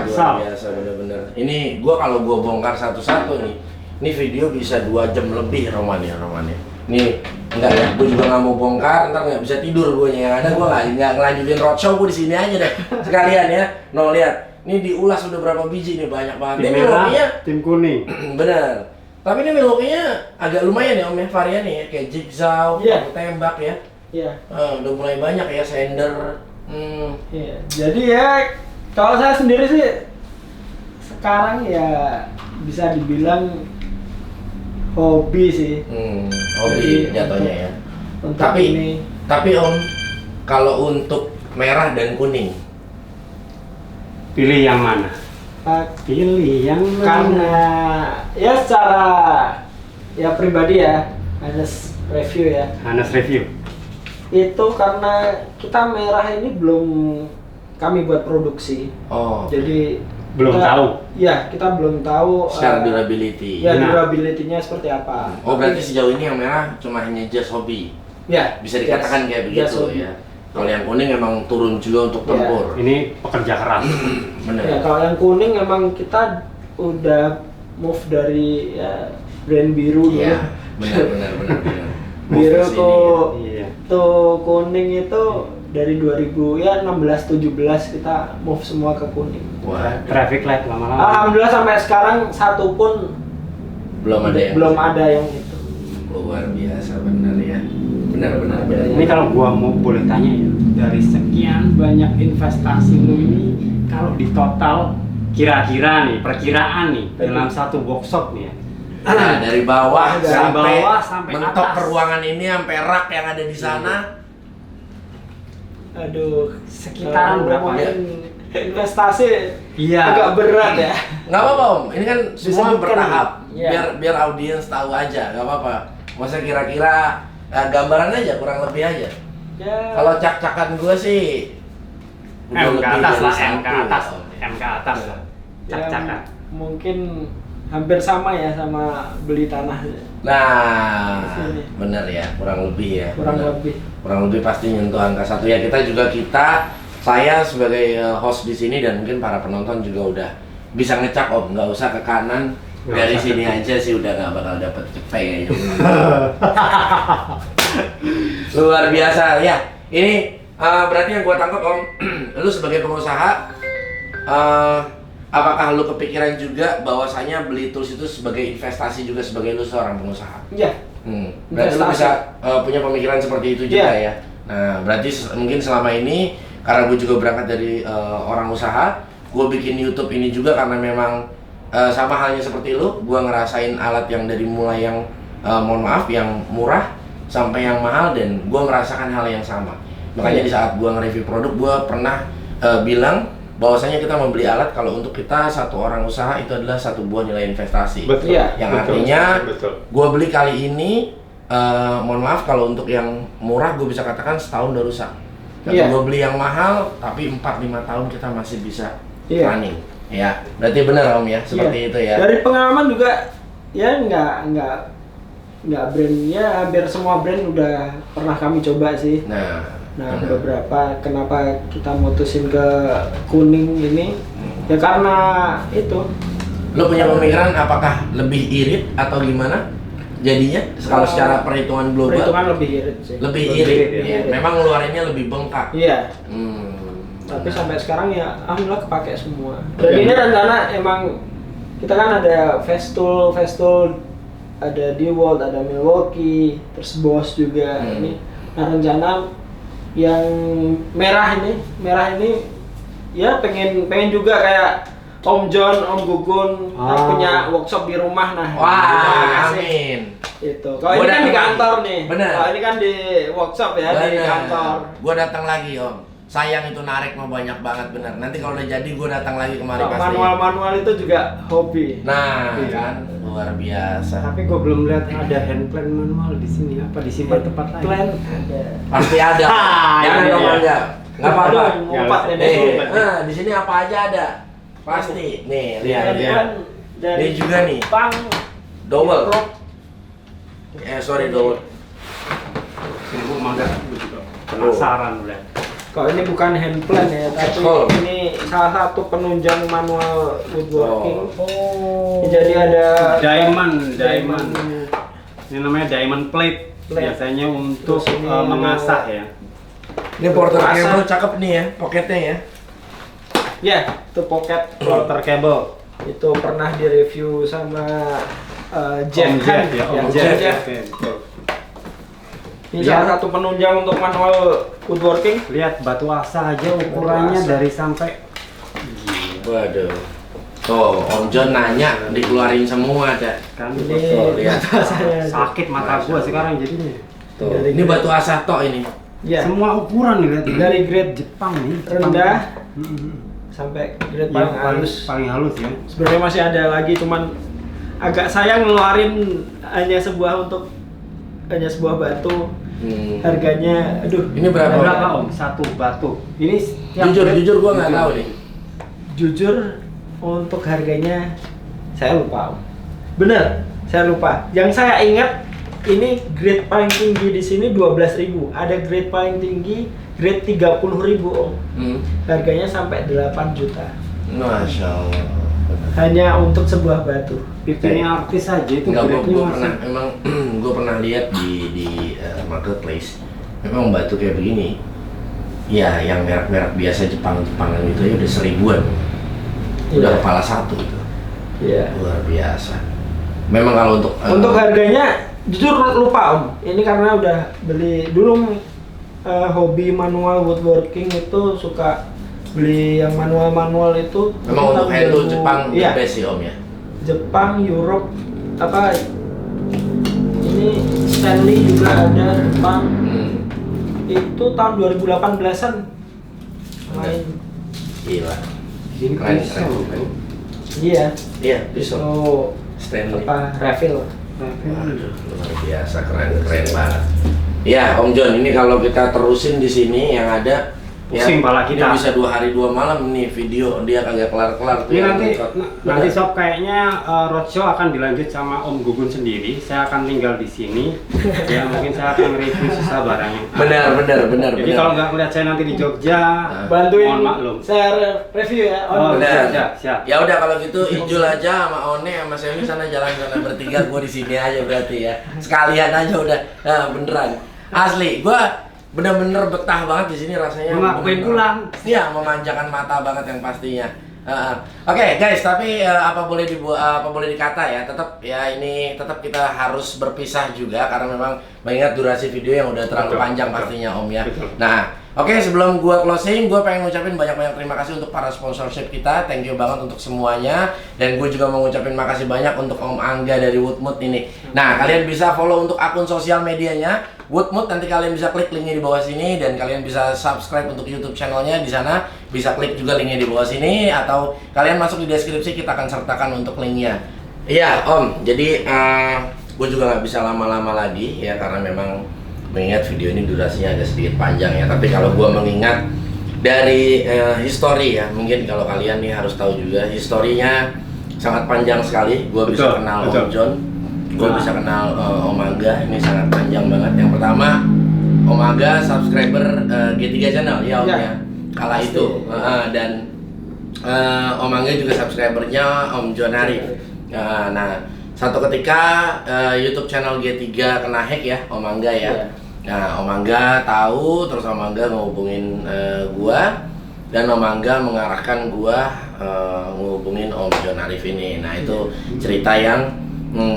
Luar biasa bener-bener. Ini gua kalau gua bongkar satu-satu nih, ini video bisa 2 jam lebih romannya. Nih, enggak ya, gua juga nggak mau bongkar, ntar nggak bisa tidur gua yang ada gua nggak ngelanjutin roadshow gua di sini aja deh sekalian ya. No lihat, ini diulas udah berapa biji nih, banyak banget. Tim Ini merah, Milwaukee-nya tim kuning. bener. Tapi ini Milwaukee-nya agak lumayan ya Om ya, variannya ya, kayak jigsaw, Iya. tembak ya. Iya. Udah mulai banyak ya, sender. Iya. Jadi ya kalau saya sendiri sih sekarang ya bisa dibilang hobi sih. Hobi Jadi, jatuhnya ya. Untuk Tapi ini tapi Om, kalau untuk merah dan kuning, Pilih yang mana? Pilih yang karena ya secara ya pribadi ya, ada review ya. Hanas review. Itu karena kita merah ini belum kami buat produksi. oh, Jadi Belum tahu. Ya, kita belum tahu secara durability. ya Nah. durability-nya seperti apa. Oh, berarti sejauh ini yang merah cuma hanya just hobi. Ya, Bisa dikatakan kayak begitu just hobi. ya. Kalau yang kuning emang turun juga untuk Ya. tempur. Ini pekerja keras. Bener. Ya, kalau yang kuning emang kita udah move dari ya brand biru dulu. Iya, benar. Biru Move ke sini, tuh Iya. tuh kuning itu dari 2000 ya 16 17 kita move semua ke kuning. Wah, Traffic light lama-lama. Alhamdulillah sampai sekarang satu pun belum ada yang belum ada yang itu. luar biasa benar ya. Benar. Ini kalau gua mau boleh tanya ya, dari sekian banyak investasi lu ini, kalau di total kira-kira nih, perkiraan nih dalam satu workshop nih ya. Nah, dari bawah Dari sampai bawah sampai mentok atas. ke ruangan ini sampai rak yang ada di sana. Aduh, Sekitaran berapa ya? ngomongin investasi Iya. agak berat ya. Nggak apa-apa Om, ini kan semua Disebutkan bertahap. nih. Iya. Biar audiens tahu aja, nggak apa-apa. Maksudnya kira-kira gambaran aja, kurang lebih aja. Ya. Kalau cak-cakan gue sih udah M ke lebih atas dari lah, M ke satu, atas, Om. M ke atas lah. ya, Cak-cakan. mungkin hampir sama ya sama beli tanah. Nah, Sini. bener ya, kurang lebih ya. Kurang bener. lebih. Kurang lebih pasti nyentuh angka 1 ya. Saya sebagai host di sini dan mungkin para penonton juga udah bisa ngecak Om, nggak usah ke kanan. Nggak Dari usah sini ke aja sih udah nggak bakal dapet cepet kayaknya. Luar biasa ya. Ini berarti yang gua tangkap Om, lu sebagai pengusaha, apakah lu kepikiran juga bahwasanya beli tools itu sebagai investasi juga sebagai lu seorang pengusaha? Ya. Berarti lu Investasi. bisa punya pemikiran seperti itu juga Iya. ya. Nah, berarti mungkin selama ini karena gue juga berangkat dari orang usaha, gue bikin YouTube ini juga karena memang sama halnya seperti lu, gue ngerasain alat yang dari mulai yang mohon maaf yang murah sampai yang mahal dan gue merasakan hal yang sama. Makanya di saat gue nge-review produk, gue pernah bilang bahwasanya kita membeli alat kalau untuk kita satu orang usaha itu adalah satu buah nilai investasi. Betul. Iya. Yang Betul, artinya betul. gue beli kali ini, mohon maaf kalau untuk yang murah gue bisa katakan setahun udah rusak. Tapi Iya. gue beli yang mahal, tapi 4-5 tahun kita masih bisa Iya. running. Ya, berarti benar Om ya, seperti Iya. itu ya. Dari pengalaman juga ya nggak brand ya hampir semua brand udah pernah kami coba sih. Nah, Nah, benar. beberapa kenapa kita mutusin ke kuning ini ya karena itu. Lo punya pemikiran apakah lebih irit atau gimana? Jadinya kalau secara perhitungan global Perhitungan lebih irit sih. lebih Lebih irit. irit, Ya. ya. Memang ngeluarinnya lebih bengkak. Iya. Tapi sampai sekarang ya alhamdulillah kepake semua. Dan ini rencana emang kita kan ada Festool, ada DeWalt, ada Milwaukee, terus Bosch juga ini. Nah rencana yang merah ini ya pengen juga kayak Om John, Om Gugun punya workshop di rumah nah. Wah, Kasih. amin. Itu. Kalau Gua ini kan datang di kantor lagi. nih. Bener. Kalau ini kan di workshop ya di kantor. Gue datang lagi Om. Sayang itu narik mau banyak banget bener. Nanti kalau udah jadi gue datang lagi kemari pasti. Manual itu juga hobi. Nah, Iya. kan luar biasa. Tapi gue belum lihat ada handplan manual di sini. Apa disimpan tempat lain? Plan ada. Pasti ada. Jangan iya, dong iya. enggak. Enggak apa-apa. Aduh, ngompat Nggak ini. Nah, di sini apa aja ada. Pasti. Nih, lihat. Iya. Plan dari Ini juga nih. Jepang, Dowel. Europe. Sorry Dowel. Ini gue mangga juga penasaran udah. Kalau ini bukan hand plan ya, tapi Oh. ini salah satu penunjang manual woodworking. Oh. Jadi ada Diamond. Ini namanya diamond plate. Plate. Biasanya untuk Terus ini mengasah ya. Ini porter Rasa. cable cakep nih ya, poketnya ya. Ya, itu pocket Porter cable. itu pernah direview sama Jeff Om kan? Jeff ya. Om Ya, Jeff. Jeff. Jeff. Oke, betul. Ini Lihat. salah satu penunjang untuk manual woodworking. Lihat batu asa aja ukurannya Batu asa. dari sampai Waduh. Tuh, Om John nanya dikeluarin semua dah. Kan Ini Betul, lihat. saya sakit mata gua sekarang jadinya. Tuh, ini batu asato ini. ya Semua ukuran nih lihat. dari grade Jepang nih. rendah Mm-mm. sampai grade Yang paling halus. paling halus ya. Sebenarnya masih ada lagi, cuman agak sayang ngeluarin hanya sebuah batu. Harganya, aduh. Ini berapa? Berapa Om? Satu batu. Ini yang Jujur gua nggak tahu nih. Jujur untuk harganya saya lupa Om. Bener, saya lupa. Yang saya ingat ini grade paling tinggi di sini 12.000. Ada grade paling tinggi grade 30.000 Om. Harganya sampai 8 juta. Masya Allah. Hanya untuk sebuah batu. Pipinya artis aja itu Enggak, grade-nya gue masih. pernah, emang gue pernah lihat di marketplace. Memang batu kayak begini, ya yang merek-merek biasa Jepangan itu ya udah 1000-an, udah Iya. kepala satu itu, Iya. luar biasa. Memang kalau untuk Untuk harganya jujur lupa Om. Ini karena udah beli dulu hobi manual woodworking itu suka beli yang manual itu. memang untuk hand tool Jepang the iya. best sih Om ya. Jepang, Europe, apa ini Stanley juga ada Jepang. Itu tahun 2018-an main. Gila. Ini Keren, pisau, keren. Bro. Iya. Iya, bisa. Itu Stanley. apa refill. Waduh, luar biasa, keren banget. Ya, Om John, ini kalau kita terusin di sini yang ada Pusing pala ini kita. bisa 2 hari 2 malam nih video dia kagak kelar-kelar tuh. Ini yang nanti nge-cut. nanti sob kayaknya roadshow akan dilanjut sama Om Gugun sendiri. Saya akan tinggal di sini. Ya mungkin saya akan review sisa barangnya. Benar. Jadi kalau nggak melihat saya nanti di Jogja, Bantuin mohon maklum. saya review ya. Oh, benar. siap. Ya udah kalau gitu Ijul aja sama One sama Semi sana jalan bertiga, gua di sini aja berarti ya. Sekalian aja udah. Nah, beneran. Asli, gua bener-bener betah banget di sini rasanya. Gua nggak pengen pulang. Iya, memanjakan mata banget yang pastinya. Oke, guys, tapi apa boleh dikata ya, tetap ya ini tetap kita harus berpisah juga karena memang mengingat durasi video yang udah terlalu Betul, panjang betul. pastinya Om ya. Betul. Nah, oke, sebelum gua closing, gua pengen ngucapin banyak-banyak terima kasih untuk para sponsorship kita. Thank you banget untuk semuanya. Dan gue juga mau ngucapin makasih banyak untuk Om Angga dari Woodmood ini. Nah, kalian bisa follow untuk akun sosial medianya Woodmood. Nanti kalian bisa klik linknya di bawah sini dan kalian bisa subscribe untuk YouTube channelnya di sana. Bisa klik juga linknya di bawah sini atau kalian masuk di deskripsi, kita akan sertakan untuk linknya. Iya Om, jadi gue juga nggak bisa lama-lama lagi ya karena memang mengingat video ini durasinya agak sedikit panjang ya. Tapi kalau gue mengingat dari history ya, mungkin kalau kalian nih harus tahu juga historinya sangat panjang sekali. Gue bisa Betul, kenal betul. Om John, gue bisa kenal Om Angga, ini sangat panjang banget. Yang pertama Om Angga subscriber G3 channel ya Om Ya, ya, kala pasti. itu dan Om Angga juga subscribernya Om John Arif. Nah, satu ketika YouTube channel G3 kena hack ya Om Angga ya. Iya. Nah, Om Angga tahu, terus Om Angga ngehubungin gua dan Om Angga mengarahkan gua ngehubungin Om John Arif ini. Nah, itu cerita yang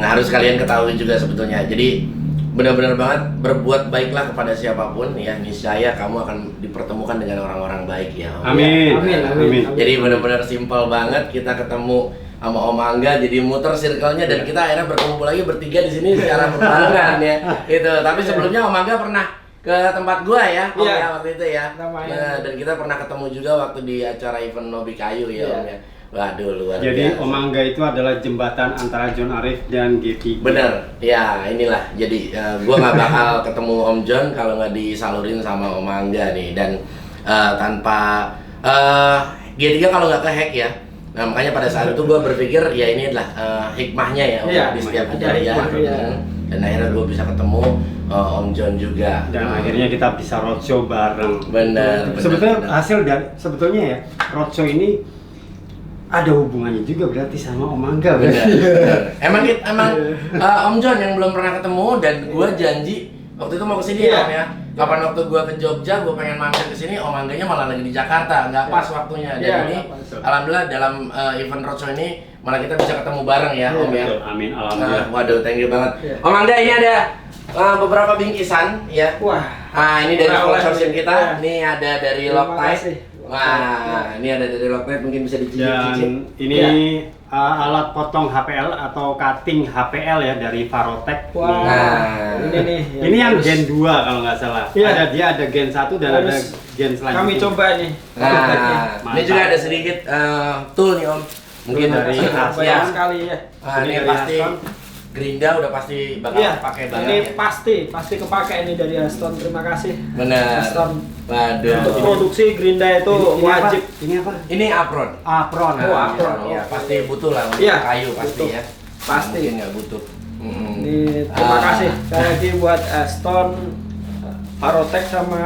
harus kalian ketahui juga sebetulnya. Jadi benar-benar banget berbuat baiklah kepada siapapun ya, niscaya kamu akan dipertemukan dengan orang-orang baik ya Om. Amin. Amin. Jadi benar-benar simpel banget kita ketemu sama Om Angga, jadi muter circle-nya dan kita akhirnya berkumpul lagi bertiga di sini secara berbarengan ya. Itu. Tapi sebelumnya Om Angga pernah ke tempat gua ya, Om Iya. ya waktu itu ya. Namanya. Nah, dan kita pernah ketemu juga waktu di acara event Nobi Kayu ya Iya. Om ya. Waduh, luar Jadi biasa. Om Angga itu adalah jembatan antara John Arif dan G3. Bener, ya inilah. Jadi gua nggak bakal ketemu Om John kalau nggak disalurin sama Om Angga nih. Dan tanpa G3 kalau nggak kehack ya. Nah makanya pada saat itu gue berpikir ya ini adalah hikmahnya ya Om, Iya, di setiap ada hidayah. hikmah, iya. Dan akhirnya gue bisa ketemu Om John juga. Dan akhirnya kita bisa roadshow bareng. Bener. Sebetulnya bener. hasil dari sebetulnya ya roadshow ini ada hubungannya juga berarti sama Om Angga. Bener, berarti. bener. Emang Om John yang belum pernah ketemu dan gue janji waktu itu mau kesini Iya. Om ya. Kapan waktu gue ke Jogja, gue pengen mampir ke sini, Om Angganya malah lagi di Jakarta, nggak pas waktunya. Dan Iya, ini nggak pas. alhamdulillah dalam event roadshow ini malah kita bisa ketemu bareng ya Om ya. Betul, amin, alhamdulillah. Waduh, thank you banget. Iya. Om Angga ini ada beberapa bingkisan ya. Wah, Ini dari oleh-oleh sponsorship nih. kita. Iya. Ini ada dari terima Loctite. kasih. Wah, ini ada dari Locknet, mungkin bisa dicicip-cicip. Dan ini alat potong HPL atau cutting HPL ya dari Varotech. Wah, Nah, ini nih. Ini yang harus gen 2 kalau nggak salah. Iya. Dia ada gen 1 dan ada Harus gen selanjutnya. kami coba nih. Nah, ini Mantap. juga ada sedikit tool nih Om. Mungkin Tool dari dari banyak Asia. sekali ya. Nah, Ini ini dari pasti Aston. Gerinda udah pasti bakal Iya, pakai banget ini ya. pasti kepake ini dari Aston. Terima kasih. Bener. Aston. Waduh. Untuk produksi Gerinda itu wajib. Ini apa? Ini apron. Apron. Oh, apron. Ya, pasti butuh lah untuk Iya, kayu pasti butuh. ya. Pasti. Mungkin nggak butuh. Ini terima Ah. kasih sekali lagi buat Aston, Varotech sama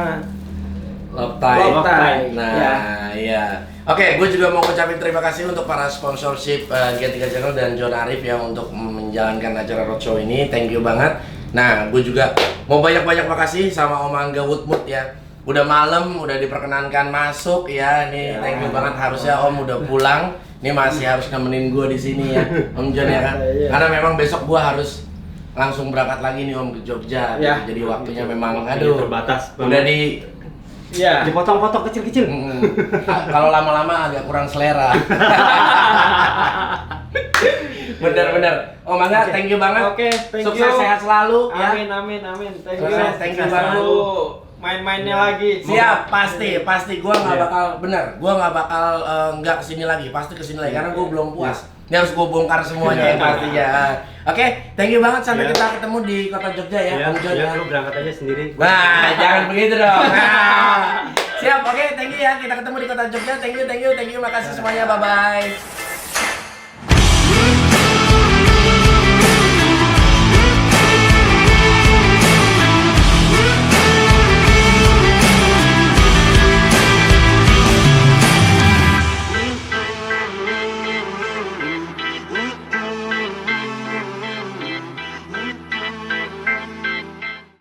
Loptai. Loptai. Nah, Ya. iya. Oke, gue juga mau ucapin terima kasih untuk para sponsorship G3 Channel dan John Arif yang untuk menjalankan acara roadshow ini. Thank you banget. Nah, gue juga mau banyak-banyak makasih sama Om Angga Woodmood ya. Udah malam, udah diperkenankan masuk ya. Ini thank you banget. Harusnya Om udah pulang. Ini masih harus nemenin gue di sini ya, Om John ya kan. Iya. Karena memang besok gue harus langsung berangkat lagi nih Om ke Jogja. Ya. Jadi waktunya memang Waktunya aduh terbatas udah banget. di ya. Dipotong-potong kecil-kecil. kalau lama-lama agak kurang selera. Bener-bener. Om Angga, thank you banget. Oke, thank Sukses you. sehat selalu ya. Amin. Thank you. Sukses, thank you Sukses banget. selalu. Main-mainnya lagi. Siap, pasti gua nggak Iya. bakal gua nggak bakal nggak kesini lagi, pasti kesini lagi karena gua belum puas. Ini harus gua bongkar semuanya yang pastinya. Oke, thank you banget sampai Iya. kita ketemu di kota Jogja ya, Ya, Om John. ya, ya. lu berangkat aja sendiri. Nah, jangan begitu dong. Nah. Siap, oke, thank you ya. Kita ketemu di kota Jogja. Thank you, makasih semuanya. Bye bye.